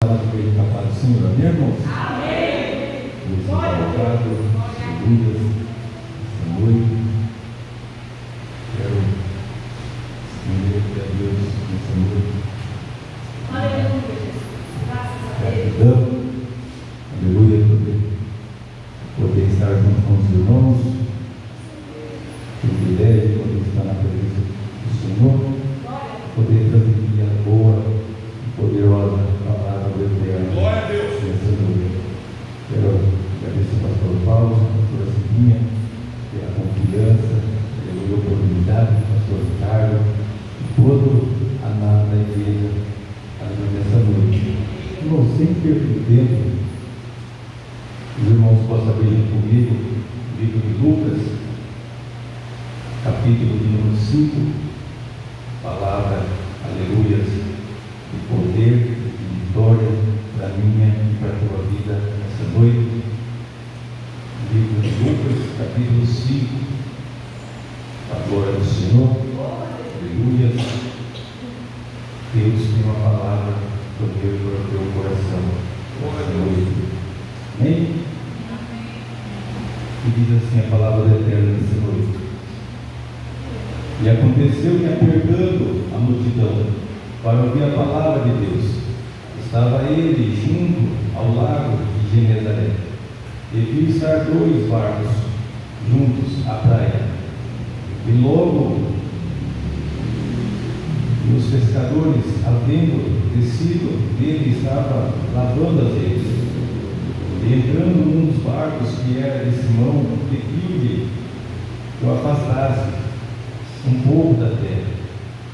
Fala de bem da paz do Senhor, amém, irmãos? Amém! Deus seja louvado, aleluia, esta noite. Quero estender aqui a Deus nessa noite. Aleluia, Jesus. Graças a Deus. Gratidão, aleluia, poder estar junto com os irmãos. Privilégio poder estar na presença do Senhor, poder transmitir a boa e poderosa palavra do Eterno. Glória a Deus. Nessa noite. Quero agradecer ao pastor Paulo, a pastora Cidinha, pela confiança, pela oportunidade, o pastor Ricardo, e todo a nada da igreja nessa noite. Irmãos, sem perder tempo, os irmãos possam abrir comigo o livro de Lucas, capítulo de número 5, palavra, aleluias, de poder, de vitória para a minha e para a tua vida nessa noite. Livro de Lucas, capítulo 5, a glória do Senhor, aleluias. Deus tem uma palavra do meu para o teu coração nessa noite. Amém? E diz assim a palavra do Eterno nessa noite. E aconteceu que, apertando a multidão para ouvir a palavra de Deus, estava ele junto ao lago de Genezaré. E viu estar 2 barcos juntos à praia. E logo os pescadores, havendo descido dele, estavam lavando as redes. E entrando num dos barcos, que era de Simão, pediu-lhe que o afastasse um pouco da terra,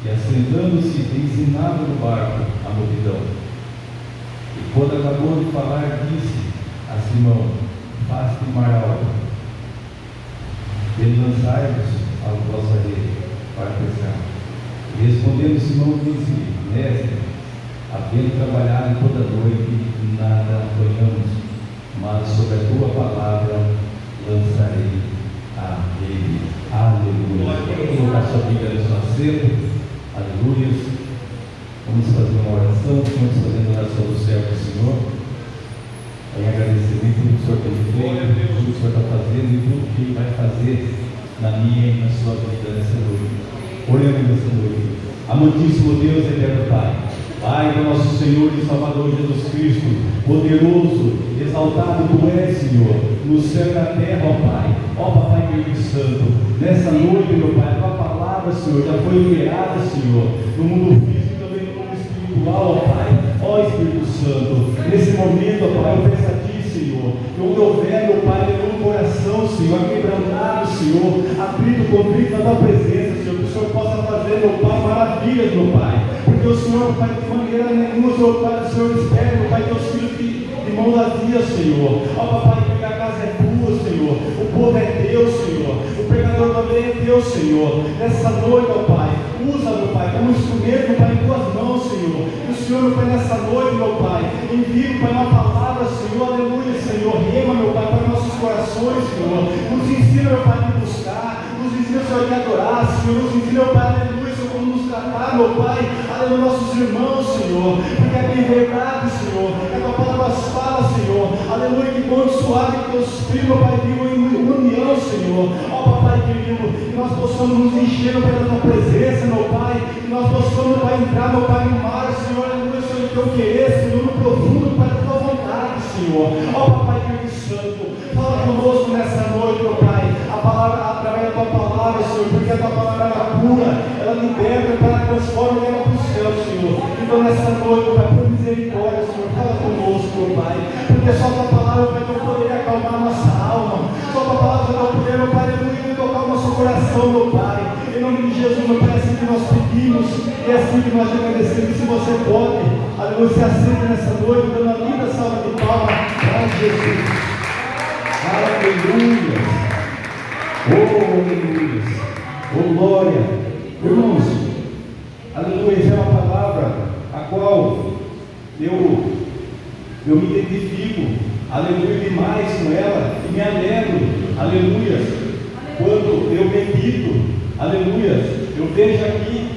e assentando-se, ensinava no barco a multidão. E quando acabou de falar, disse a Simão: faze mar alto, e lançai-vos a vossa rede para pescar. E respondendo Simão, disse: mestre, havendo trabalhado toda a noite, nada apanhamos, mas sobre a tua palavra lançarei a rede. Aleluia. Vamos colocar sua Bíblia no seu assento. Aleluia. Vamos fazer uma oração. Vamos fazer a oração do céu do Senhor, em agradecimento do que o Senhor tem feito, tudo que o Senhor está fazendo e tudo que Ele vai fazer na minha e na sua vida nessa noite. Oremos nessa noite. Amantíssimo Deus, eterno Pai, Pai do nosso Senhor e Salvador Jesus Cristo, poderoso, exaltado Tu és, Senhor, no céu e na terra, ó Pai. Ó Papai querido e santo, nessa noite, meu Pai, a Tua palavra, Senhor, já foi liberada, Senhor, no mundo físico e também no mundo espiritual, ó Pai. Ó Espírito Santo, nesse momento, ó Pai, eu peço a Ti, Senhor, que onde houver, meu Pai, nenhum coração, Senhor, quebrantado, Senhor, abrido, contrito na Tua presença, Senhor, que o Senhor possa fazer, meu Pai, maravilhas, meu Pai, porque o Senhor, Pai, de maneira nenhuma, Senhor, Pai, o Senhor espera, meu Pai, Teus filhos de mãos vazias, Senhor. Ó Papai, porque a casa é Tua, Senhor, o povo é Teu, Senhor, o pregador também é Teu, Senhor. Nessa noite, ó Pai, usa, meu Pai, como instrumento, meu Pai, em Tuas mãos, Senhor. E o Senhor, meu Pai, nessa noite, meu Pai, envia, meu Pai, uma palavra, Senhor, aleluia, Senhor, rema, meu Pai, para nossos corações, Senhor. Nos ensina, meu Pai, a buscar, nos ensina, Senhor, a adorar, Senhor, nos ensina, meu Pai, aleluia, Senhor, como nos tratar, meu Pai, aleluia, nossos irmãos, Senhor, porque é bem verdade, Senhor, é a Tua palavra fala, Senhor, aleluia, que bom e suave que Teus filhos, meu Pai, vivam em união, Senhor. Ó Papai querido, que nós possamos nos encher, meu Pai, da Tua presença, meu Pai, que nós possamos, meu Pai, entrar, meu Pai, no mar, Senhor, aleluia, Senhor, do Teu querer, Senhor, no profundo, Pai, da Tua vontade, Senhor. Ó Papai querido e santo, fala conosco nessa noite, meu Pai, a palavra, através da Tua palavra, Senhor, porque a Tua palavra é pura, ela liberta, ela transforma e leva para o céu, Senhor. Então nessa noite, meu Pai, por misericórdia, Senhor, fala conosco, meu Pai, porque só a Tua palavra vai ter o poder de acalmar a nossa alma, só a Tua palavra vai ter o poder, meu Pai, de tocar o nosso coração, meu Pai. Em nome de Jesus, meu Pai, é assim que nós pedimos e é assim que nós agradecemos. E se você pode, aleluia, se aceita nessa noite, dando uma linda salva de palmas para Jesus. Aleluia. Oh, aleluia. Oh, glória. Irmãos, aleluia, essa é uma palavra a qual eu me identifico, aleluia, demais com ela e me alegro, aleluia, quando eu medito, aleluia, eu vejo aqui,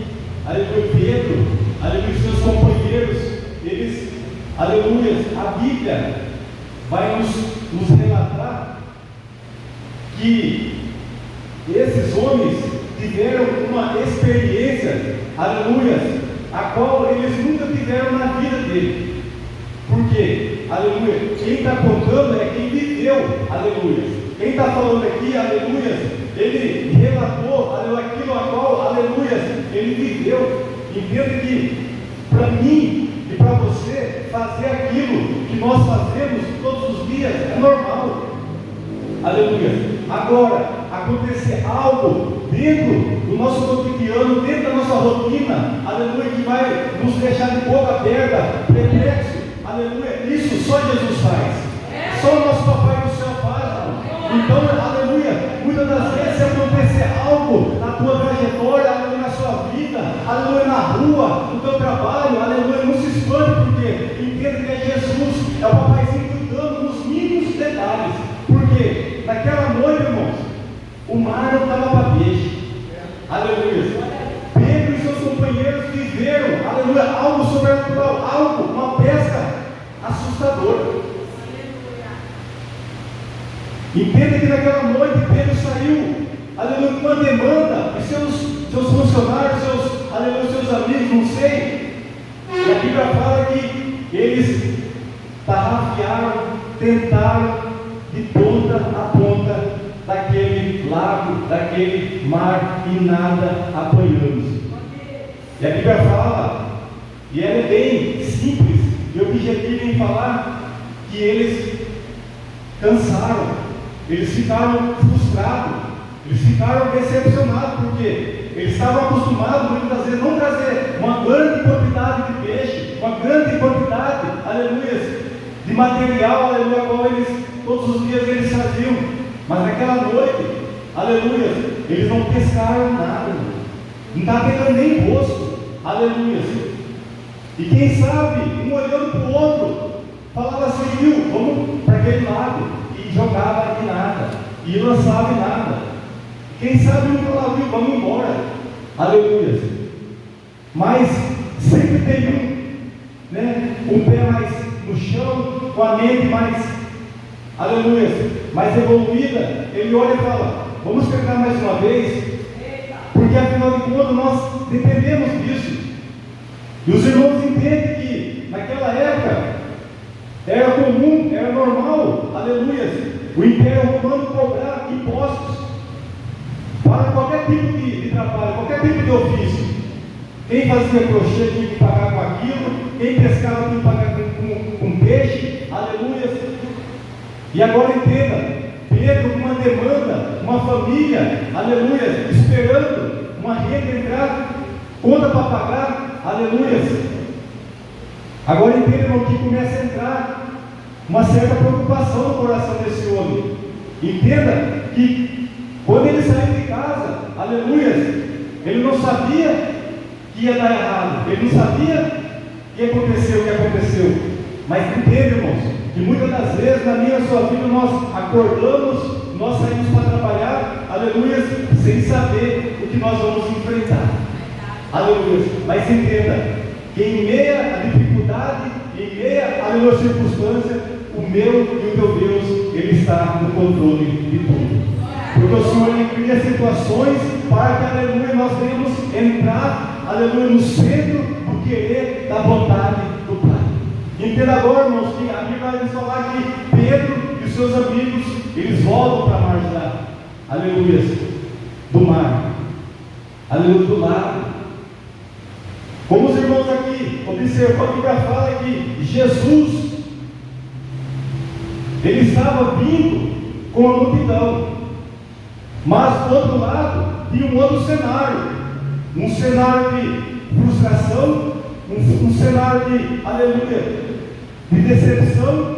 aleluia, Pedro, aleluia, seus companheiros, eles aleluia, a Bíblia vai nos relatar que esses homens tiveram uma experiência, aleluia, a qual eles nunca tiveram na vida dele. Por quê? Aleluia. Quem está contando é quem viveu, aleluia. Quem está falando aqui, aleluia, ele relatou, aleluia, aquilo a qual, aleluia, ele viveu. Entenda que, para mim e para você, fazer aquilo que nós fazemos todos os dias é normal. Aleluia. Agora, acontecer algo dentro do nosso cotidiano, dentro da nossa rotina, aleluia, que vai nos deixar de boca aberta, perplexo, aleluia, isso só Jesus faz. Só o nosso Papai do Céu faz. Então, aleluia, muitas das vezes se acontecer algo na tua trajetória, aleluia, na sua vida, aleluia, na rua, no teu trabalho, aleluia, não se espante, porque entenda que é Jesus, é o Papaizinho cuidando nos mínimos detalhes. Porque naquela noite, irmãos, o mar não estava para peixe. Aleluia. Pedro e seus companheiros viveram, aleluia, algo sobrenatural, algo, uma pesca assustadora. Entenda que naquela noite Pedro saiu, aleluia, com uma demanda, e seus funcionários, seus amigos, não sei. E a Bíblia fala que eles tarrafiaram, tentaram de ponta a ponta daquele lago, daquele mar, e nada apanhamos. E a Bíblia fala, e ela é bem simples e objetiva em falar, que eles cansaram, eles ficaram frustrados, eles ficaram decepcionados, porque eles estavam acostumados muitas vezes não trazer uma grande quantidade de peixe, uma grande quantidade, aleluia, de material, aleluia, qual eles todos os dias eles faziam. Mas naquela noite, aleluia, eles não pescaram nada, não estava pegando nem rosto, aleluia. E quem sabe, um olhando para o outro, falava assim, viu, vamos para aquele lado, e jogava em nada, e lançava em nada. Quem sabe um falava, viu, vamos embora, aleluia. Mas sempre tem um pé mais no chão, com a mente mais, aleluia, mais evoluída. Ele olha e fala, vamos pegar mais uma vez, porque afinal de contas nós dependemos disso. E os irmãos entendem que naquela época era comum, era normal, aleluia, o Império Romano cobrar impostos para qualquer tipo de trabalho, qualquer tipo de ofício. Quem fazia crochê tinha que pagar com aquilo, quem pescava tinha que pagar com peixe, aleluia. E agora entenda, Pedro com uma demanda, uma família, aleluia, esperando uma renda entrar, conta para pagar, aleluia. Agora entenda, irmão, que começa a entrar uma certa preocupação no coração desse homem. Entenda que quando ele saiu de casa, aleluia, ele não sabia que ia dar errado, ele não sabia que ia acontecer o que aconteceu. Mas entenda, irmãos, que muitas das vezes na minha e na sua vida nós acordamos, nós saímos para trabalhar, aleluia, sem saber o que nós vamos enfrentar, aleluia. Mas entenda que em meia a dificuldade, em meia a aleluia circunstância, o meu e o teu Deus, Ele está no controle de tudo. Porque o Senhor Ele cria situações para que, aleluia, nós venhamos entrar, aleluia, no centro do querer da vontade do Pai. Entenda agora, irmãos, que a Bíblia vai nos falar que Pedro e os seus amigos, eles voltam para a margem, aleluia, do mar, aleluia, do lago. Como os irmãos aqui observam, a Bíblia fala que Jesus, ele estava vindo com a multidão, mas do outro lado tinha um outro cenário, um cenário de frustração, um cenário de, aleluia, de decepção.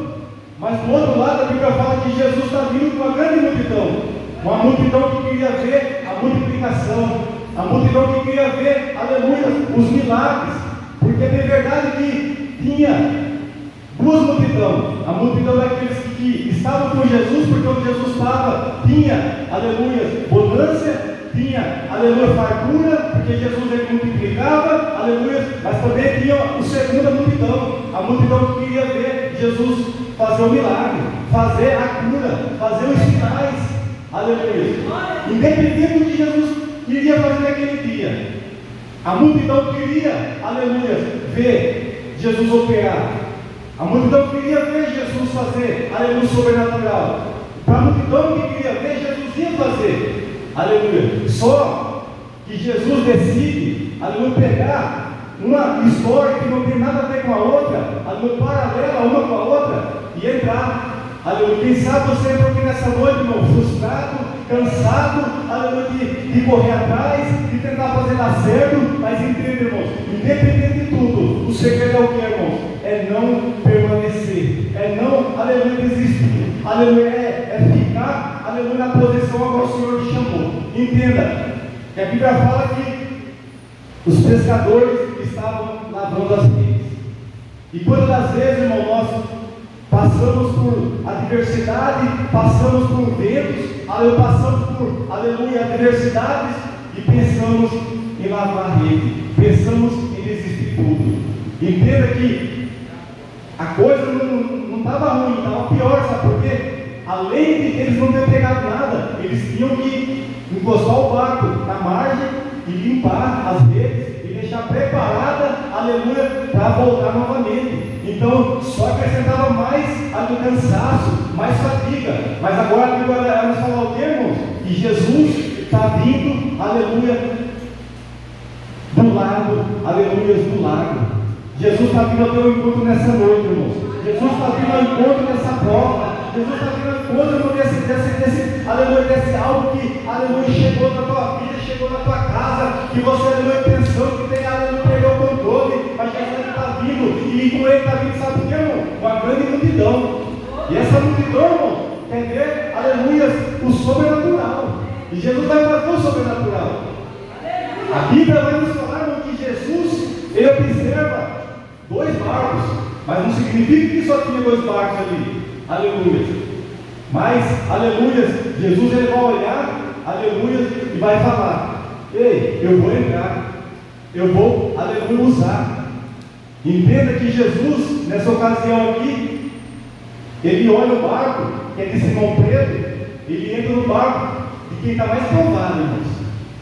Mas do outro lado a Bíblia fala que Jesus está vindo com uma grande multidão, uma multidão que queria ver a multiplicação, a multidão que queria ver, aleluia, os milagres, porque é verdade que tinha duas multidões, a multidão daqueles que estavam com Jesus, porque onde Jesus estava, tinha, aleluia, bonança, tinha, aleluia, fartura, porque Jesus ele multiplicava, aleluia, mas também tinha a segunda multidão, A multidão queria ver Jesus fazer o milagre, fazer a cura, fazer os sinais. Aleluia. Independente do que Jesus queria fazer naquele dia, a multidão queria, aleluia, ver Jesus operar. A multidão queria ver Jesus fazer, aleluia, o sobrenatural. Para a multidão que queria ver, Jesus ia fazer, aleluia. Só que Jesus decide, aleluia, pegar uma história que não tem nada a ver com a outra, aleluia, paralela uma com a outra, e entrar. Aleluia. Quem sabe você entrou aqui nessa noite, irmão, frustrado, cansado, aleluia, de correr atrás, de tentar fazer dar certo, mas entenda, irmãos, independente de tudo, o segredo é o que, irmãos? É não permanecer, é não, aleluia, desistir, aleluia, é ficar, aleluia, na posição agora o Senhor te chamou. Entenda, que a Bíblia fala que os pescadores estavam lavando as redes, e quantas das vezes, irmão, nós passamos por adversidade, passamos por ventos, aleluia, passamos por, aleluia, adversidades e pensamos em lavar a rede, pensamos em desistir tudo. Entenda que a coisa não estava ruim, estava pior, sabe por quê? Além de eles não terem pegado nada, eles tinham que encostar o barco na margem e limpar as redes e deixar preparada, aleluia, para voltar novamente. Então, só acrescentava mais do cansaço, mais fadiga. Mas agora a Bíblia vai nos falar o que, irmãos? Que Jesus está vindo, aleluia, do lado, aleluia, do lago. Jesus está vindo ao teu encontro nessa noite, irmãos. Jesus está vindo ao encontro nessa prova. Jesus está vindo ao encontro desse, aleluia, desse algo que, aleluia, chegou na tua vida, chegou na tua casa, que você, aleluia, pensou que tem, aleluia, perdeu o controle, mas Jesus está vindo, e com ele está vindo, sabe o que, irmão? Uma grande multidão. E essa multidão, irmão, quer ver, aleluia, o sobrenatural. E Jesus vai fazer o sobrenatural. A Bíblia vai nos falar, irmão, que Jesus, ele observa 2 barcos, mas não significa que só tinha 2 barcos ali. Aleluia. Mas, aleluia, Jesus ele vai olhar, aleluia, e vai falar: ei, eu vou entrar, eu vou, aleluia, usar. Entenda que Jesus, nessa ocasião aqui, ele olha o barco, que é de Simão Pedro, ele entra no barco de quem está mais provado, irmãos.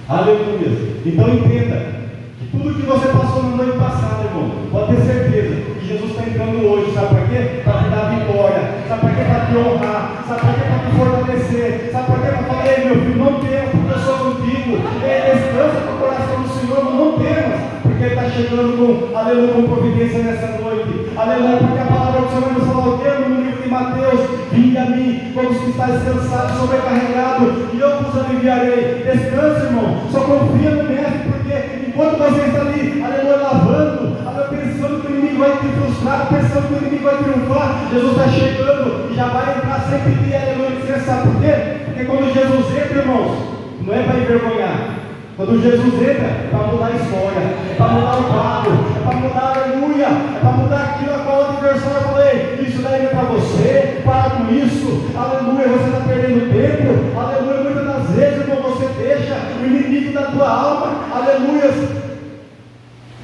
Aleluia. Então entenda que tudo que você passou na noite passada, irmão, pode ter certeza que Jesus está entrando hoje. Sabe para quê? Para te dar vitória. Sabe para quê? Para te honrar. Sabe para quê? Para te fortalecer. Sabe para quê? Para falar: ei, meu filho, não temas, porque eu sou contigo. Ei, descansa para o coração do Senhor, não temas, porque Ele está chegando com, aleluia, com providência nessa noite. Aleluia, porque a palavra do Senhor nos fala o quê? No livro de Mateus: vinde a mim, todos que estáis cansados, sobrecarregados, e eu vos aliviarei. Descansa, irmão, só confia no Mestre, porque enquanto você está ali, aleluia, lavando, aleluia, pensando que o inimigo vai te frustrar, pensando que o inimigo vai triunfar, Jesus está chegando e já vai entrar sem pedir, aleluia, licença. Sabe por quê? Porque quando Jesus entra, irmãos, não é para envergonhar. Quando Jesus entra, é para mudar a história, é para mudar o quadro, é para mudar, aleluia, é para mudar aquilo a qual o adversário falei: isso daí é para você, para com isso, aleluia, você está perdendo tempo, aleluia. Muitas das vezes, irmão, você deixa o inimigo da tua alma, aleluia.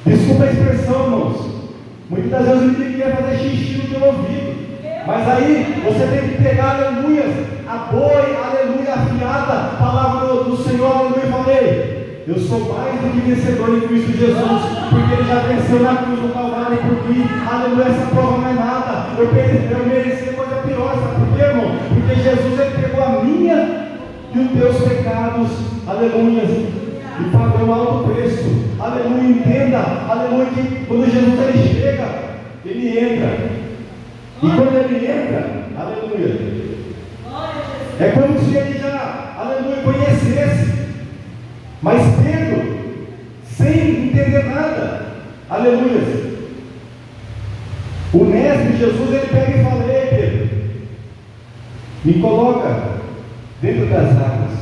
Desculpa a expressão, irmãos, muitas das vezes o inimigo quer fazer xixi no teu ouvido, mas aí você tem que pegar, aleluia, a boa, aleluia, afiada palavra do Senhor, aleluia, e falei: eu sou mais do que vencedor em Cristo Jesus, porque Ele já venceu na cruz do Calvário por mim. Aleluia, essa prova não é nada. Eu mereci coisa pior, sabe por quê, irmão? Porque Jesus, Ele pegou a minha e os teus pecados, aleluia, e pagou um alto preço. Aleluia, entenda, aleluia, que quando Jesus Ele chega, Ele entra. E quando Ele entra, aleluia, é como se Ele já, aleluia, conhecesse. Mas Pedro, sem entender nada, aleluia, o mestre Jesus, ele pega e fala: ei, Pedro, me coloca dentro das águas,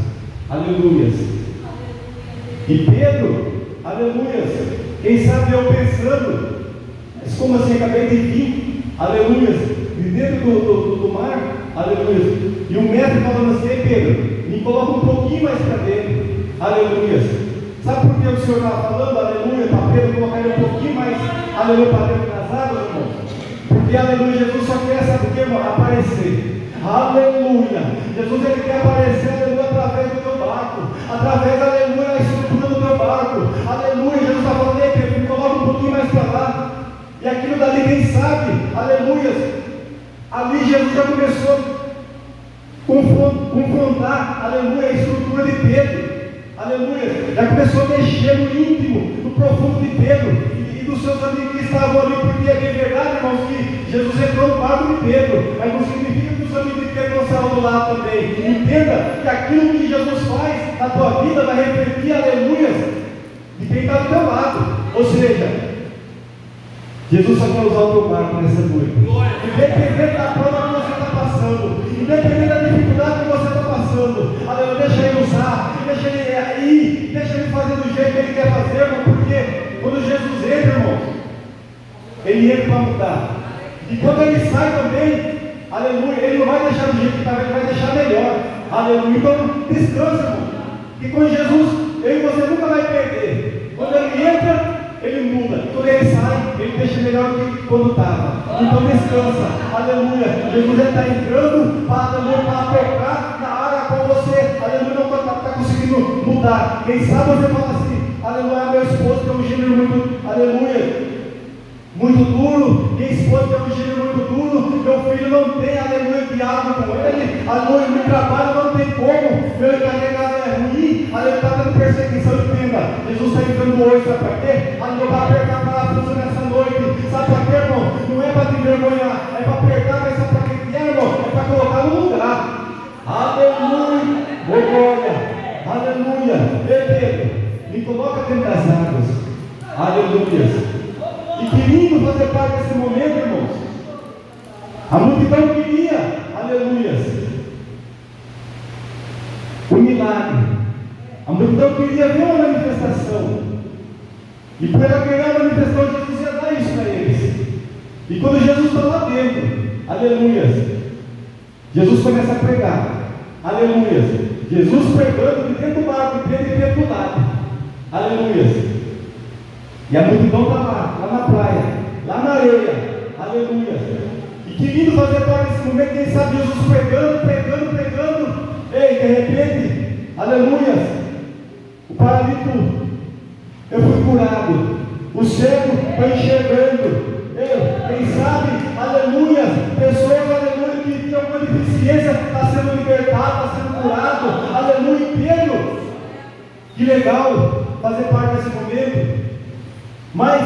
aleluia. E Pedro, aleluia, quem sabe eu pensando, mas como assim, acabei de vir, aleluia, de dentro do mar, aleluia, e o mestre falando assim: ei, Pedro, me coloca um pouquinho mais para dentro. Aleluia. Sabe por que o Senhor está falando, aleluia, para Pedro colocar ele um pouquinho mais, aleluia, para dentro das águas, irmãos? Porque, aleluia, Jesus só quer, sabe o que, irmão? Aparecer. Aleluia. Jesus, ele quer aparecer, aleluia, através do teu barco. Através, aleluia, da estrutura do teu barco. Aleluia. Jesus está falando, ei, Pedro, me coloca um pouquinho mais para lá. E aquilo dali, quem sabe, aleluia, ali Jesus já começou a confrontar, aleluia, a estrutura de Pedro. Aleluia, já começou a mexer no íntimo, no profundo de Pedro e dos seus amigos que estavam ali, porque é bem verdade, irmãos, que Jesus entrou no barco de Pedro, mas não significa que os amigos de Pedro não saíram do lado também. Entenda que aquilo que Jesus faz na tua vida vai refletir, aleluia, de quem está do teu lado. Ou seja, Jesus só quer usar o teu barco nessa noite. Independente da prova que você está passando, independente da dificuldade que você está passando, aleluia, deixa ele usar, deixa ele ir, deixa ele fazer do jeito que ele quer fazer, irmão, porque quando Jesus entra, irmão, ele entra para mudar. E quando ele sai também, aleluia, ele não vai deixar do jeito que estava, ele vai deixar melhor. Aleluia. Então descansa, irmão. E com Jesus, eu e você nunca vai perder. Quando ele entra, ele muda. Quando ele sai, ele deixa melhor do que quando estava. Então descansa. Aleluia. Jesus está entrando para tocar na área com você. Aleluia. Não está conseguindo mudar. Quem sabe você fala assim, aleluia, meu esposo tem um gênero muito, aleluia, muito duro. Minha esposa tem um gênero muito duro. Meu filho não tem, aleluia, diálogo com ele. Aleluia, no trabalho não tem como. Meu encarregado é ruim. Aleluia, está dando perseguição. Entenda. Jesus está entrando hoje, sabe para quê? Aleluia, para apertar parafuso nessa noite. Sabe para quê, irmão? Não é para te envergonhar, é para apertar, mas sabe para quê, irmão? É para colocar no lugar. Aleluia, oh glória. Aleluia. Ei, Pedro, me coloca dentro das águas. Aleluia. E que lindo fazer parte desse momento, irmãos. A multidão queria, aleluia, o milagre. A multidão queria ver uma manifestação. E por ela querer a manifestação, Jesus ia dar isso para eles. E quando Jesus está lá dentro, aleluia, Jesus começa a pregar. Aleluia. Jesus pregando de dentro do barco, de dentro do lado. Aleluia. E a multidão está lá na praia, lá na areia. Aleluia. E que lindo fazer parte desse momento. Quem sabe Jesus pregando. Ei, de repente, aleluia, o paralítico, eu fui curado. O cego está enxergando. Ei, quem sabe, aleluia, pessoas, aleluia, que tinham alguma deficiência, está sendo libertado, está sendo curado. Aleluia, Pedro. Que legal fazer parte desse momento. Mas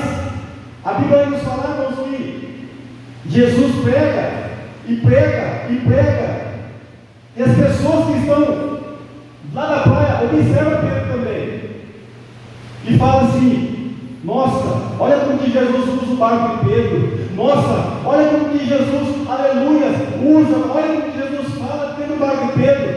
a Bíblia vai nos falar, irmãos, que Jesus prega. E as pessoas que estão lá na praia observam Pedro também. E falam assim, nossa, olha como que Jesus usa o barco de Pedro. Nossa, olha como que Jesus, aleluia, usa, olha como que Jesus fala dentro do barco de Pedro.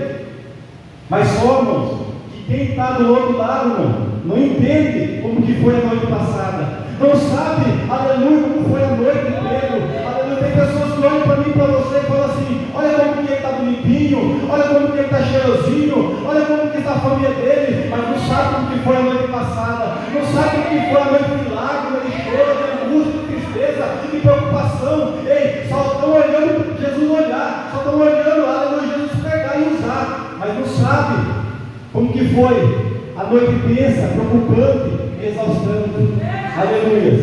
Mas só, irmãos, que quem está do outro lado, irmão, não entende como que foi a noite passada. Não sabe, aleluia, como foi a noite de Pedro. Aleluia, tem pessoas que olham para mim e para você e falam assim, olha como que ele está bonitinho, olha como que ele está cheirosinho, olha como que está a família dele, mas não sabe como que foi a noite passada, não sabe como que foi a noite de lágrimas, de choro, de angústia, de tristeza, de preocupação. Ei, só estão olhando Jesus olhar, só estão olhando, aleluia, Jesus pegar e usar, mas não sabe como que foi a noite tensa, preocupante, exaustante. Aleluia.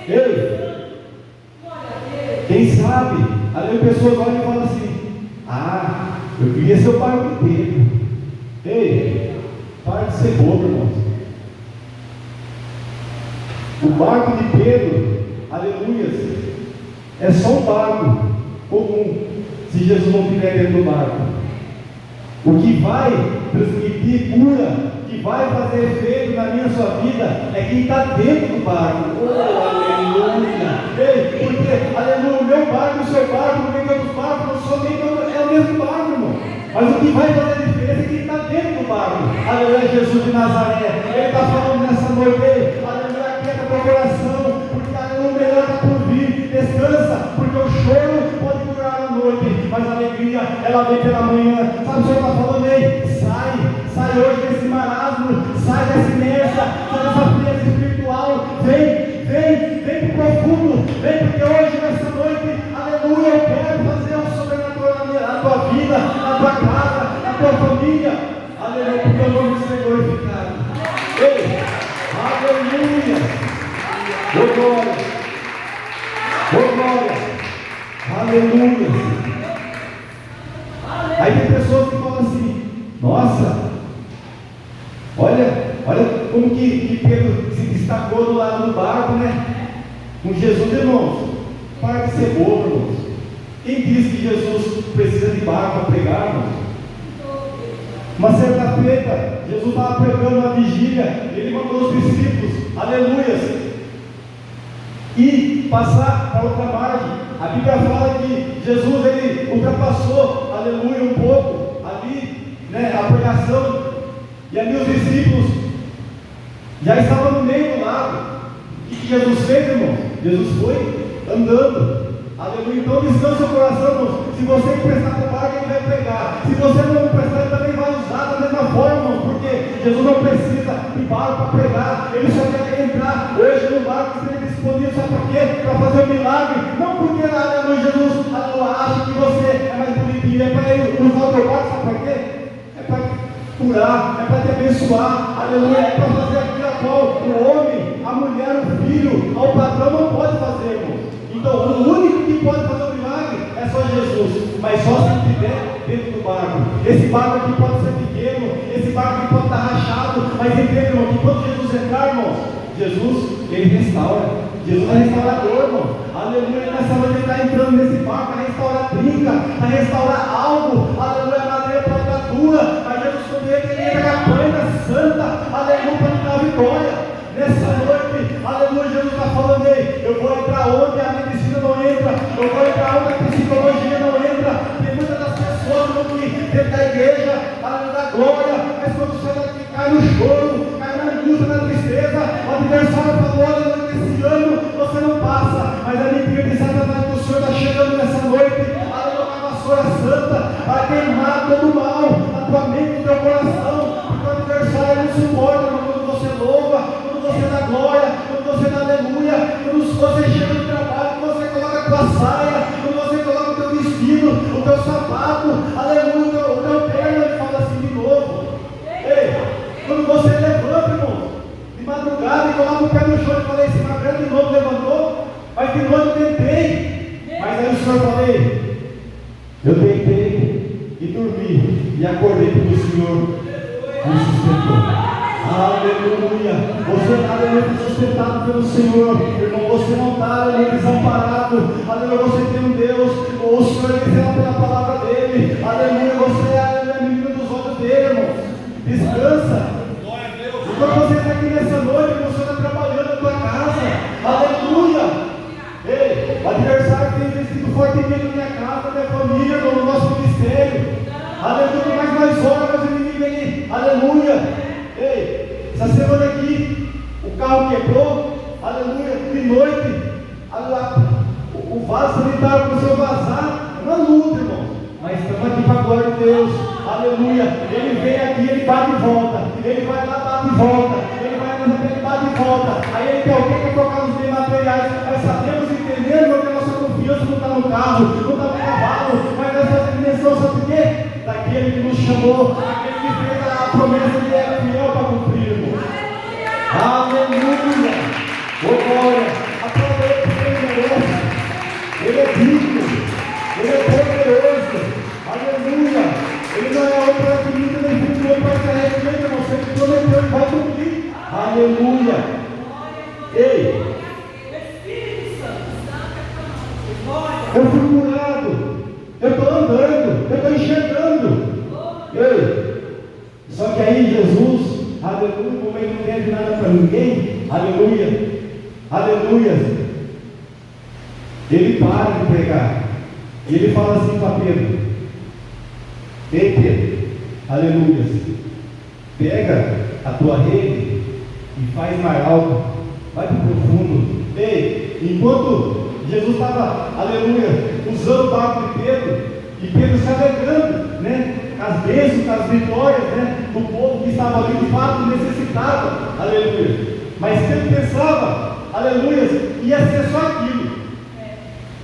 Ei, quem sabe, aleluia, pessoas olham e falam assim, eu queria ser o barco de Pedro. Ei, para de ser bobo, irmãos. O barco de Pedro, aleluia, é só um barco comum, se Jesus não estiver dentro do barco. O que vai transmitir cura, que vai fazer efeito na minha sua vida, é quem está dentro do barco. Aleluia! Ei, porque, aleluia, o meu barco, o seu barco, o meu dos barcos, não só tem, é o mesmo barco, irmão. Mas o que vai fazer a diferença é quem está dentro do barco. Aleluia, Jesus de Nazaré. Ele está falando nessa noite, aleluia, aquieta teu coração, porque aleluia, o melhor está por vir. Descansa, porque o choro pode durar a noite, mas a alegria, ela vem pela manhã. Sabe o que o Senhor está falando aí? Sai hoje desse marasmo, sai dessa inércia, sai dessa frieza espiritual, vem pro profundo, vem, porque hoje nessa noite aleluia, aleluia, porque o nome do Senhor é glorificado. Ei, aleluia, ô glória, aleluia. Aí tem pessoas que falam assim: nossa, olha como que Pedro se destacou do lado do barco, né? Com Jesus, irmãos. Para de ser bobo, irmãos. Quem diz que Jesus precisa de barco para pregar, irmãos? Uma certa feita, Jesus estava pregando uma vigília, ele mandou os discípulos, aleluias, e passar para outra margem. A Bíblia fala que Jesus, ele ultrapassou, aleluia, um pouco ali, né, a pregação, e ali os discípulos já estavam no meio do lago. O que Jesus fez, irmão? Jesus foi andando, aleluia. Então descansa o coração, irmão. Se você emprestar para o barco, ele vai pregar. Se você não emprestar, ele também vai usar da mesma forma, irmão, porque Jesus não precisa de barco para pregar. Ele só quer entrar hoje no barco, esteja disponível, sabe por quê? Para fazer um milagre. Não porque, aleluia, Jesus, aleluia, acha que você é mais bonitinho, é para ele usar o teu barco, sabe por quê? É para curar, é para te abençoar, aleluia, é para fazer aquilo a qual o homem, a mulher, o filho, ao patrão não pode fazer, irmão. Então, o único que pode fazer o milagre é só Jesus, mas só se ele estiver dentro do barco. Esse barco aqui pode ser pequeno, esse barco aqui pode estar rachado, mas entenda, irmão, que quando Jesus entrar, irmãos, Jesus, ele restaura. Jesus é restaurador, irmão. Aleluia, nessa noite ele está entrando nesse barco para restaurar a trinca, para restaurar algo. Aleluia, a madeira pode estar dura, mas Jesus, quando ele entra com a plena santa, aleluia, para nos dar vitória. Nessa noite, aleluia, Jesus está falando aí: eu vou entrar onde a medicina não entra, eu vou entrar onde a psicologia não entra. Tem muitas das pessoas que dentro da igreja, aleluia, da glória, mas quando sai daqui, cai no choro, cai na angústia, na tristeza. O adversário falou: aleluia, esse ano você não passa, mas a mentira de Satanás que o Senhor está chegando nessa noite, aleluia, com a vassoura santa, para queimar todo o mal na tua mente, no teu coração, porque o adversário não suporta quando você louva, você dá glória, quando você dá aleluia, quando você chega no trabalho, quando você coloca a tua saia, quando você coloca o teu vestido, o teu sapato, aleluia, o teu terno, ele fala assim de novo. Ei, quando você levanta, irmão, de madrugada e coloca o pé no chão, eu falei: esse magrão de novo levantou, mas de novo eu tentei, mas aí o Senhor falei: eu deitei e dormi e acordei porque o Senhor me sustentou. Aleluia, você está sustentado pelo Senhor, irmão, você não está desamparado, aleluia, você tem um Deus, o Senhor é fiel pela palavra dele, aleluia, você é a menina dos olhos dele, irmão, descansa. Enquanto você está aqui nessa noite, você está trabalhando na tua casa, aleluia. Ei, o adversário tem investido fortemente na minha casa, na minha família, no nosso ministério, aleluia, mas nós oramos, meus inimigos aí, aleluia. Ei, essa semana aqui, o carro quebrou, aleluia, de noite, o vaso sanitário começou a vazar, é uma luta, irmão, mas estamos aqui para a glória de Deus, aleluia. Ele vem aqui, ele bate e volta, ele vai lá, bate e volta, ele vai lá, ele bate e volta, aí ele tem alguém que tocar nos bens materiais, nós sabemos, entendendo que a nossa confiança não está no carro, não está no cavalo, mas nessa dimensão, sabe por quê? Daquele que nos chamou, aquele que fez a promessa de é fiel para cumprir, irmão. Aleluia! Ô glória! A prova é que ele merece. Ele é digno, ele é poderoso. Aleluia! Ele não é outro para que nunca nem viu o outro para que arrependa, irmão. Se ele prometeu, ele vai cumprir. Aleluia! Ei! Eu fui curado, eu estou andando, eu estou enxergando. Ei! Só que aí Jesus, aleluia, como ele não deve nada para ninguém, aleluia, aleluia, ele para de pregar, e ele fala assim para Pedro: ei Pedro, aleluia, pega a tua rede e faz mar alto, vai para o profundo. Ei, enquanto Jesus estava, aleluia, usando o barco de Pedro, e Pedro se alegrando, né? As bênçãos, as vitórias, né? Do povo que estava ali, de fato, necessitado, aleluia. Mas Pedro pensava, aleluia, ia ser só aquilo.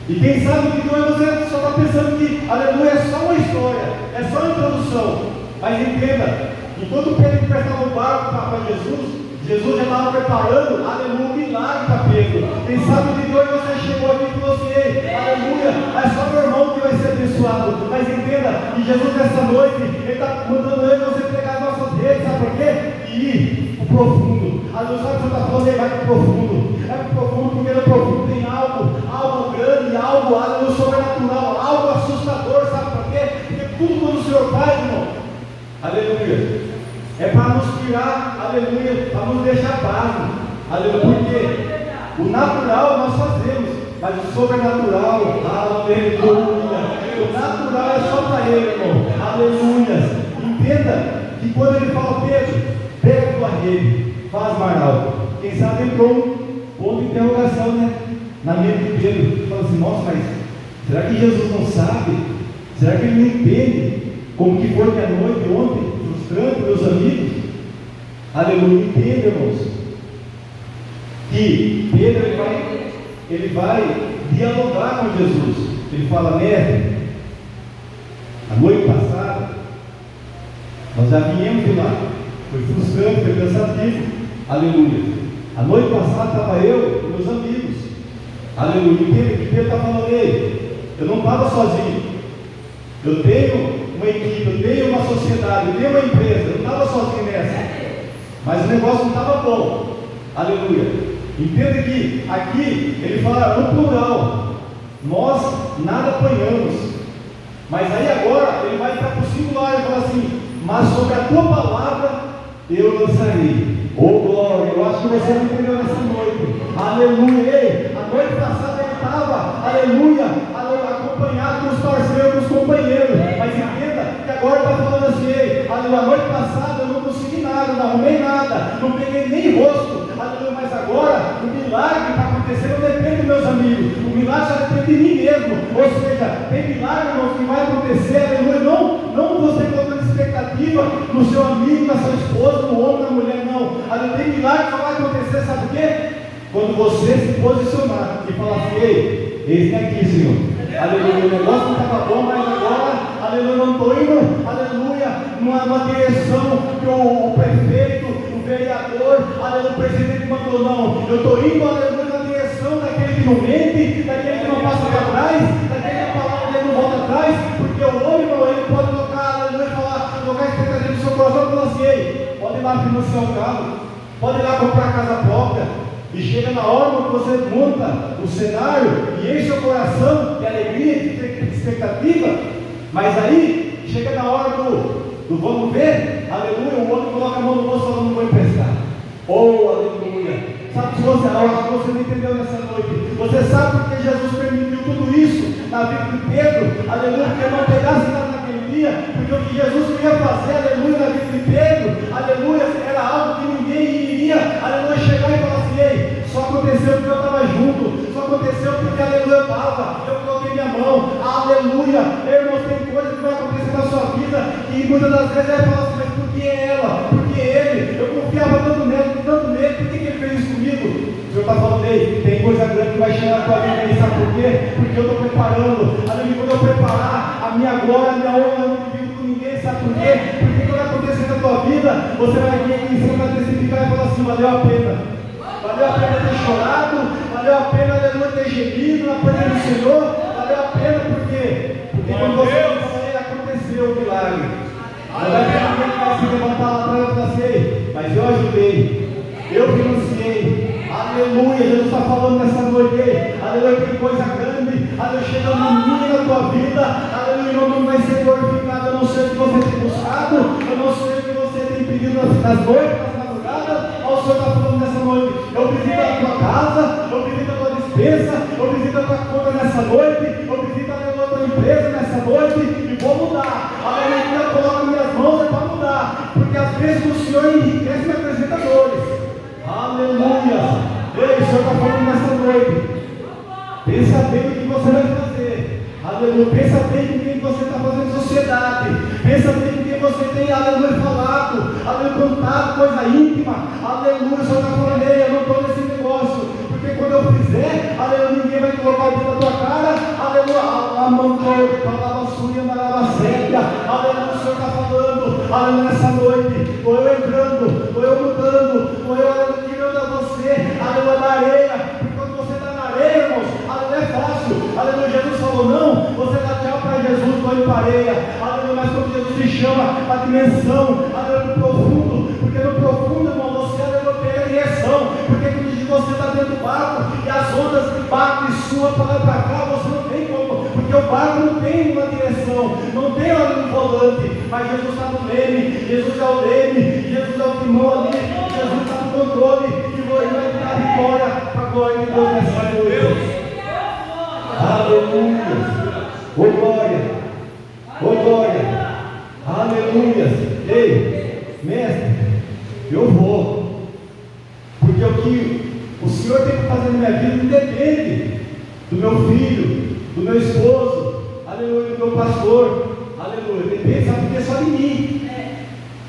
E quem sabe que não é, você só está pensando que, aleluia, é só uma história, é só uma introdução. Mas entenda, enquanto Pedro emprestava o barco para Jesus, Jesus já estava preparando, aleluia, um milagre para Pedro. Quem sabe o dia de hoje você chegou aqui e falou assim, aleluia, é só meu irmão que vai ser abençoado. Mas entenda, que Jesus nessa noite, Ele está mandando eu e você pegar as nossas redes, sabe por quê? E ir para o profundo. Aleluia, sabe o que você está falando? Ele vai para o profundo. É para o profundo, porque no profundo tem algo grande, algo, aleluia, sobrenatural, algo assustador, sabe por quê? Porque tudo quando o Senhor faz, irmão, aleluia, é para nos tirar, aleluia, para nos deixar pasmo, aleluia, porque o natural nós fazemos, mas o sobrenatural, aleluia, o natural é só para Ele, irmão, aleluia. Entenda que quando Ele fala, Pedro, pega a tua rede, faz mais alto. Quem sabe entrou um ponto de interrogação, né, na mente de Pedro, fala assim, nossa, mas será que Jesus não sabe? Será que Ele não entende como que foi minha noite ontem? Frustrante, meus amigos, aleluia, entenda, irmãos, que Pedro ele vai dialogar com Jesus. Ele fala, mestre, a noite passada nós já viemos de lá, foi frustrante, foi cansativo, aleluia. A noite passada estava eu e meus amigos, aleluia. Entenda que Pedro está falando, ei, eu não estava sozinho, eu tenho uma equipe, eu tenho uma sociedade, eu tenho uma empresa, eu não estava sozinho nessa, mas o negócio não estava bom, aleluia. Entenda que aqui ele fala no plural, nós nada apanhamos, mas aí agora ele vai para o singular e fala assim, mas sobre a tua palavra eu lançarei. Oh glória, eu acho que você não entendeu nessa noite, aleluia. Ei, a noite passada ele estava, aleluia, acompanhado dos parceiros, dos companheiros, mas entenda que agora está falando assim, ei, aleluia, a noite passada eu não consegui nada, não arrumei nada, não peguei nem rosto, aleluia, mas agora o milagre que está acontecendo não depende dos meus amigos, o milagre só depende de mim mesmo. Ou seja, tem milagre, irmãos, que vai acontecer, aleluia, não você colocando expectativa no seu amigo, na sua esposa, no homem, na mulher, não, aleluia, tem milagre que só vai acontecer, sabe o quê? Quando você se posicionar e falar assim, ei, esse aqui, Senhor, aleluia, o negócio não estava bom, mas agora, aleluia, não estou indo, aleluia, numa direção que o prefeito, o vereador, aleluia, o presidente mandou, não, eu estou indo, aleluia, na direção daquele que não mente, daquele que não passa para trás, daquele que a palavra dele não volta atrás, porque o homem, irmão, ele pode colocar, aleluia, colocar expectativa no seu coração e falar assim, ei, pode ir lá financiar um carro, pode ir lá comprar casa própria. E chega na hora que você monta o cenário e enche o coração de alegria, de expectativa, mas aí chega na hora do vamos ver, aleluia, o homem coloca a mão no bolso e fala, não vou emprestar. Oh, aleluia. Sabe, se você, eu acho que você não entendeu nessa noite, você sabe porque Jesus permitiu tudo isso na vida de Pedro, aleluia, porque não pegasse nada naquele dia, porque o que Jesus queria fazer, aleluia, na vida de Pedro, aleluia, era algo que ninguém iria, aleluia, chegar e falar assim, ei, só aconteceu porque eu estava junto, só aconteceu porque, aleluia, eu estava, eu coloquei minha mão, aleluia. Irmãos, tem coisa que vai acontecer na sua vida e muitas das vezes vai falar assim, mas por que ela, por que ele, eu confiava tanto nele, por que ele fez isso comigo? O Senhor está falando, ei, tem coisa grande que vai chegar na tua vida aí, sabe por quê? Porque eu estou preparando, aleluia, quando eu preparar a minha glória, a minha honra, eu não divido com ninguém, sabe por quê? Porque quando acontecer na tua vida, você vai vir aqui em cima, vai testificar e falar assim, valeu a pena. Valeu a pena ter chorado, valeu a pena, aleluia, ter gemido na presença do Senhor, valeu a pena porque quando você vai aconteceu o milagre. Não vai ter ninguém que vai se levantar lá atrás e falar assim, mas eu ajudei, eu financiei, aleluia. Jesus está falando nessa noite, aleluia, tem coisa grande, aleluia, chegando em mim na tua vida, aleluia, o nome vai ser glorificado. Eu não sei o que você tem buscado, eu não sei o que você tem pedido nas noites, nas madrugadas, o Senhor está falando nessa noite, eu visito a tua casa, eu visito a tua despensa, eu visito a tua conta nessa noite, eu visito a tua empresa nessa noite e vou mudar. Aleluia, coloca minhas mãos é para mudar, porque às vezes o Senhor enriquece apresentadores. Aleluia. Ei, o Senhor está falando nessa noite. Pensa bem o que você vai fazer. Aleluia. Pensa bem com quem você está fazendo sociedade. Pensa bem com quem você tem, aleluia, falado, aleluia, contado, coisa íntima. Aleluia. O Senhor está falando, ei, eu não estou nesse negócio, porque quando eu fizer quiser, aleluia, ninguém vai colocar o dedo na tua cara, aleluia, a mão falava suia, mandava séria, aleluia, o Senhor está falando, aleluia, nessa noite, estou eu entrando, estou eu mudando, estou eu tirando a você, aleluia, da areia, porque quando você está na areia, irmãos, aleluia, é fácil, aleluia, Jesus falou, não, você dá tchau para Jesus, estou indo para a areia, aleluia, mas quando Jesus te chama para a dimensão, aleluia, no profundo, porque no profundo, irmão, você, aleluia, pega a direção, porque quando você está dentro do barco e as ondas batem sua para lá e para cá, você não tem como, porque o barco não tem uma direção, não tem ali no volante, mas Jesus está no leme, Jesus é o leme, Jesus é o timão ali, Jesus está no controle e vai dar a vitória para a glória de Deus nessa noite. Aleluia, oh glória, oh glória, aleluia. Ei, mestre, eu vou, porque o que o Senhor tem que fazer na minha vida não depende do meu filho, do meu esposo, aleluia, do meu pastor, aleluia, depende, sabe porque é só de mim.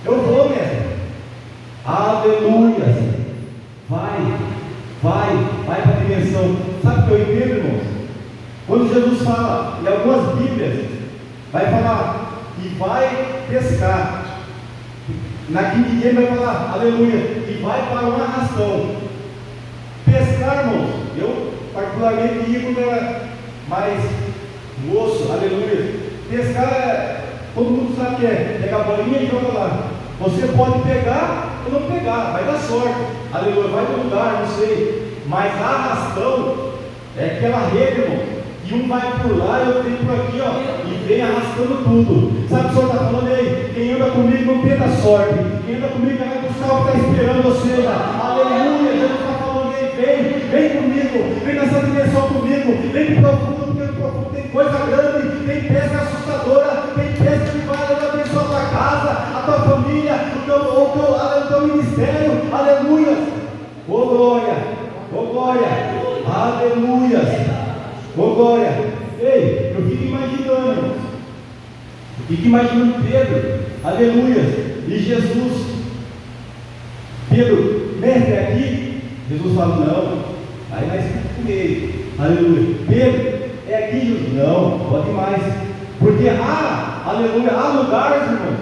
Eu vou, mestre, aleluia, vai para a dimensão. Sabe o que eu entendo, irmãos? Quando Jesus fala, em algumas Bíblias, vai falar e vai pescar. Na King James vai falar, aleluia, e vai para um arrastão. Pescar, irmãos, eu particularmente ia quando era mais moço, aleluia. Pescar, todo mundo sabe que é, pega a bolinha e joga lá. Você pode pegar ou não pegar, vai dar sorte, aleluia, vai no lugar, não sei. Mas arrastão é aquela rede, irmão. E um vai por lá e eu tenho por aqui, ó, e vem arrastando tudo. Sabe o que o Senhor está falando aí? Quem anda comigo não tenta sorte. Quem anda comigo vai buscar o que está esperando você. Aleluia, Jesus está falando aí, vem comigo, vem nessa dimensão comigo, vem pro profundo, porque no profundo tem coisa grande, tem pesca assustadora, tem pesca que vai abençoar a tua casa, a tua família, o teu ministério, aleluia. Oh glória, aleluia. Oh glória! Ei, eu fico imaginando, irmãos. Fico imaginando Pedro, aleluia, e Jesus. Pedro, mestre, aqui. Jesus fala, não, aí vai comer, aleluia. Pedro, é aqui, Jesus? Não, pode mais. Porque aleluia, há lugares, irmãos,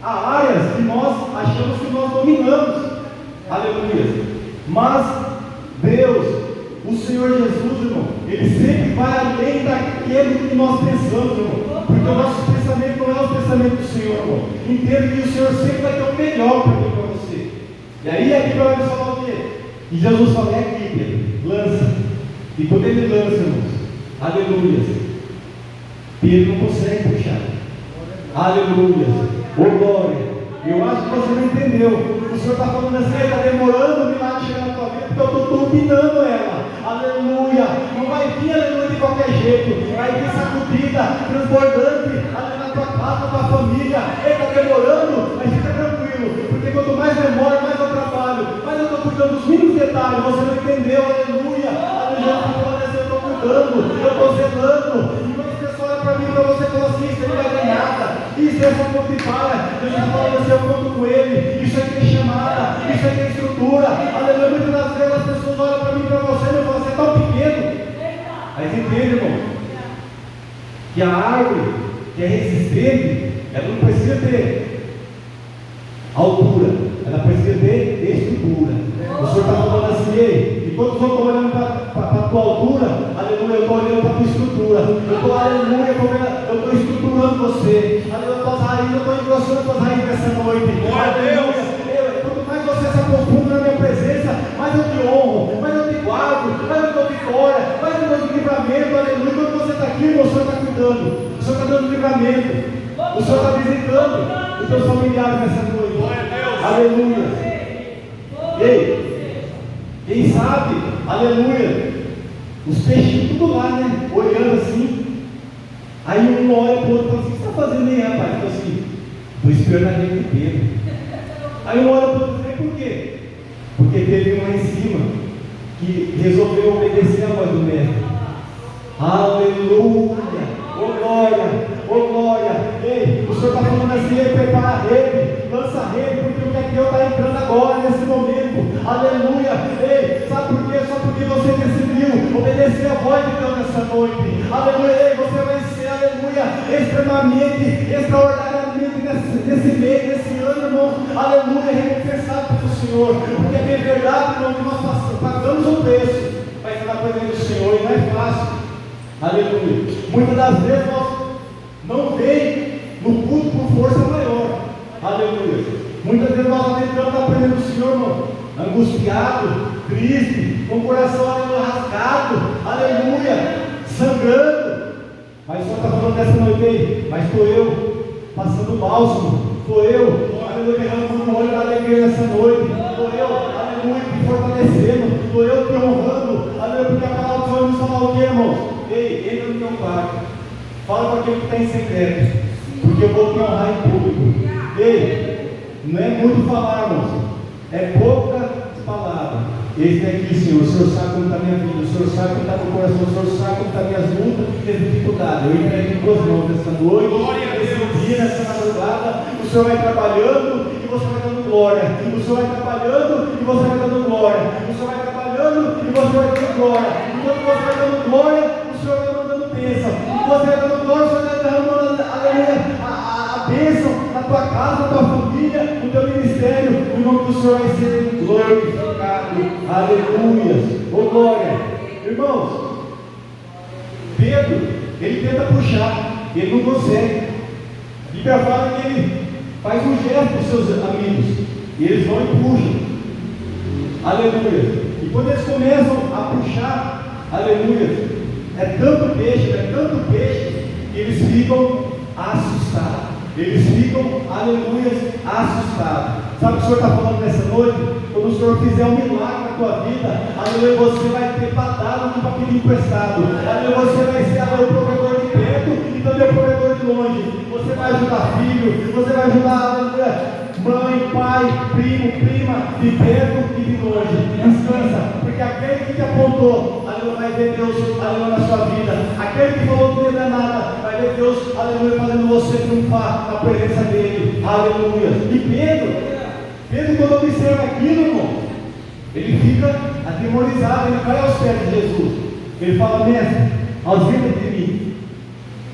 há áreas que nós achamos que nós dominamos, aleluia. Mas Deus, o Senhor Jesus, irmão, Ele sempre vai além daquilo que nós pensamos, irmão, porque o nosso pensamento não é o pensamento do Senhor, irmão. Entenda que o Senhor sempre vai ter o melhor para mim, para você. E aí aqui vai falar o quê? E Jesus fala, é aqui, Pedro, lança. E quando Ele lança, irmãos, aleluia, Pedro não consegue puxar. Aleluia, oh glória. Eu acho que você não entendeu. O Senhor está falando assim, está demorando o milagre chegar na tua vida, porque eu estou turbinando ela. Aleluia. Não vai vir, aleluia, de qualquer jeito. Vai vir sacudida, transbordante, aleluia, na tua casa, na tua família. Ele está demorando, mas fica tranquilo, porque quanto mais demora, mais eu trabalho. Mas eu estou cuidando dos mínimos detalhes. Você não entendeu, aleluia. Aleluia, eu estou cuidando, eu estou zelando. E quando você olha para mim, para você falar assim, isso não vai ganhar nada. Isso é só ponto de para. Deus está falando assim, eu conto com Ele. Isso aqui é chamada, isso aqui é estrutura. Aleluia, muitas das vezes as pessoas olham para mim e para você e falam, você é tão pequeno. Mas entende, irmão, que a árvore que é resistente, ela não precisa ter altura, ela precisa ter estrutura. O Senhor está falando assim, ei, enquanto os outros estão olhando para a tua altura, aleluia, eu estou olhando para a tua estrutura. Eu estou, aleluia, eu estou estruturando você. Aleluia, tuas raízes, eu estou engrossando tuas raízes nessa noite. Aleluia. Quanto mais você se aprofunda na minha presença, mais eu te honro, mais eu te guardo, mais eu dou vitória, mais eu dou livramento, aleluia. Quando você está aqui, o Senhor está cuidando, o Senhor está dando livramento, o Senhor está visitando os teus familiares nessa noite. Aleluia. Ei, quem sabe, aleluia, os peixes tudo lá, né? Olhando assim. Aí um olha para o outro e fala assim, o que você está fazendo aí, rapaz? Então assim, estou esperando a gente inteiro. Aí um olha para o outro e fala, por quê? Porque teve um lá em cima que resolveu obedecer a voz do mestre. Aleluia! Oh glória! Oh glória! Ei, o Senhor está falando assim, ei, prepara a rede, lança a rede, porque o que é Deus está entrando agora, nesse momento. Aleluia! Ei, sabe por quê? Só porque você decidiu nessa noite. Aleluia, você vai ser, aleluia, extremamente, extraordinariamente nesse mês, nesse ano, irmão. Aleluia, recompensado pelo Senhor. Porque é bem verdade, irmão, que nós pagamos o preço. Vai estar na presença do Senhor e não é fácil. Aleluia. Muitas das vezes nós não vem no culto por força maior. Aleluia. Muitas vezes nós entramos na presença do Senhor, irmão, angustiado, triste, com o coração rasgado, aleluia, sangrando. Mas o Senhor está falando dessa noite aí, mas estou eu passando bálsamo, estou eu, aleluia, derramando um olho da alegria nessa noite, estou eu, aleluia, te fortalecendo, estou eu te honrando, aleluia, porque a palavra do Senhor nos fala o que, irmãos? Ei, entra no teu quarto, fala para aquele que está em secreto, porque eu vou te honrar em público. Ei, não é muito falar, irmãos, é pouca palavra. Esse aqui, Senhor, o Senhor sabe como está a minha vida, o Senhor sabe como está meu coração, o Senhor sabe como está minhas lutas e as dificuldades. Eu entrego em tuas mãos nessa noite, nesse dia, nessa madrugada. O Senhor vai trabalhando e você vai dando glória. O Senhor vai trabalhando e você vai dando glória. O Senhor vai trabalhando e você vai dando glória. Enquanto você vai dando glória, o Senhor vai mandando bênção. Enquanto você vai dando glória, o Senhor vai derramando, aleluia, a bênção na tua casa, na tua família, no teu ministério. O nome do Senhor vai ser glorificado. Aleluia. Oh glória. Irmãos, Pedro, ele tenta puxar, ele não consegue. A Bíblia fala que ele faz um gesto para os seus amigos e eles vão e puxam. Aleluia. E quando eles começam a puxar, aleluia, é tanto peixe, que eles ficam assustados. Eles ficam, aleluia, assustados. Sabe o que o Senhor está falando nessa noite? Quando o Senhor fizer um milagre na tua vida, aleluia, você vai ter badalo de papel emprestado. Aleluia, você vai ser o provedor de perto e também o provedor de longe. Você vai ajudar filho, você vai ajudar, aleluia, mãe, pai, primo, prima, de perto e de longe. Descansa, porque aquele que te apontou, aleluia, vai ver Deus, aleluia, na sua vida. Aquele que falou que não é nada, vai ver Deus, aleluia, fazendo você triunfar na presença dele. Aleluia. E Pedro, quando observa aquilo, irmão, ele fica atemorizado, ele cai aos pés de Jesus. Ele fala: mestre, ausenta de mim.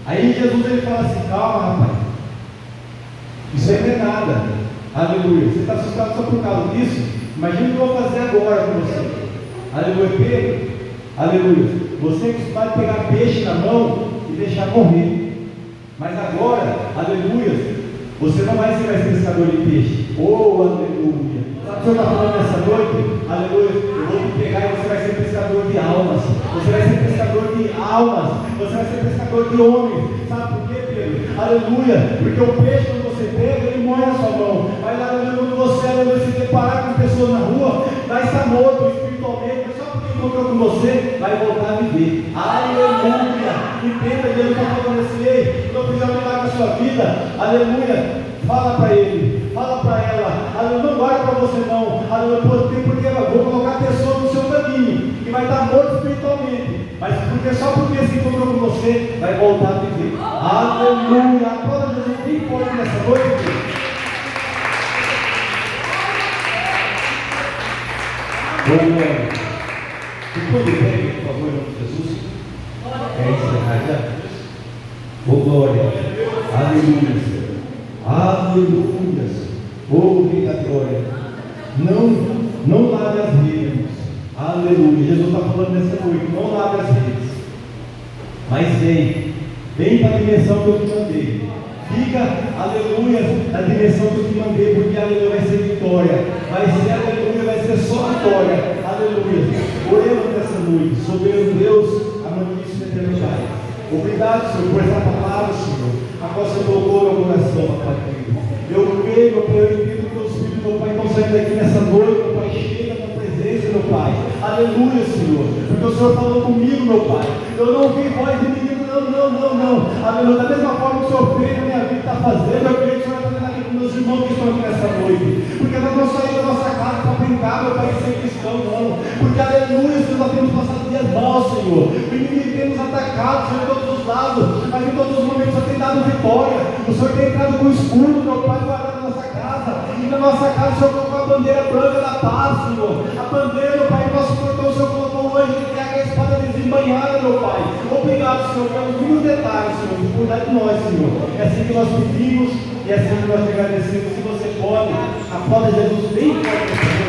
Aí Jesus ele fala assim: calma, rapaz, isso aí não é nada. Aleluia. Você está assustado só por causa disso? Imagina o que eu vou fazer agora com você. Aleluia. Pedro, aleluia, você vai pegar peixe na mão e deixar morrer. Mas agora, aleluia, você não vai ser mais pescador de peixe. Oh, aleluia. Sabe o que o Senhor está falando nessa noite? Aleluia. Eu vou te pegar e você vai ser pescador de almas. Você vai ser pescador de almas. Você vai ser pescador de homens. Sabe por quê, Pedro? Aleluia. Porque o peixe, quando você pega, ele morre na sua mão. Mas aleluia, quando você, aleluia, se deparar com pessoas na rua, vai estar morto espiritualmente. Mas só porque encontrou com você, vai voltar a viver. Aleluia. Entenda, Deus está falando assim: ei, quando eu fizer um milagre na sua vida, aleluia, fala para ele, fala para ela, aleluia, não guarda para você não, aleluia, porque eu vou colocar pessoas no seu caminho, que vai estar morto espiritualmente, mas só porque se encontrou com você, vai voltar a viver. Aleluia. Aplauda Jesus bem forte nessa noite. Glória. Depois de pé, por favor, em nome de Jesus. É encerrar já. Oh glória. Aleluia. Aleluia. Oh Rei da glória. Não lave as redes. Aleluia. Jesus está falando nessa noite: não lave as redes, mas vem para a dimensão que eu te mandei. Fica, aleluia, na dimensão que eu te mandei, porque aleluia vai ser vitória. Vai ser, aleluia, vai ser só vitória. Aleluia. Oremos nessa noite, soberano Deus, amantíssimo eterno Pai. Obrigado, Senhor, por essa palavra, Senhor, a qual você colocou no meu coração, Pai querido. Eu creio, meu Pai, eu entendo que os filhos, meu Pai, estão saindo daqui nessa noite, meu Pai, cheio da tua presença, meu Pai. Aleluia, Senhor, porque o Senhor falou comigo, meu Pai. Eu não ouvi voz de menino, não. Aleluia. Da mesma forma que o Senhor fez na minha vida, está fazendo, eu creio que o Senhor vai fazer aqui com meus irmãos que estão aqui nessa noite. Porque nós não saímos da nossa casa para brincar, meu Pai, ser cristão, não. Porque, aleluia, Senhor, nós temos passado dias maus, Senhor. O inimigo tem nos atacado, Senhor, de todos os lados, mas em todos os momentos o Senhor tem dado vitória. O Senhor tem entrado com o escudo, meu Pai, guardado na nossa casa. E na nossa casa o Senhor colocou a bandeira branca da paz, Senhor. A bandeira, meu Pai, nosso portão, o Senhor colocou o anjo de guerra, a espada desembainhada. caminhada, meu Pai. Obrigado, Senhor, pelos mínimos detalhes, Senhor, por cuidar de nós, Senhor. É assim que nós pedimos e é assim que nós te agradecemos. Se você pode, aplauda Jesus bem forte.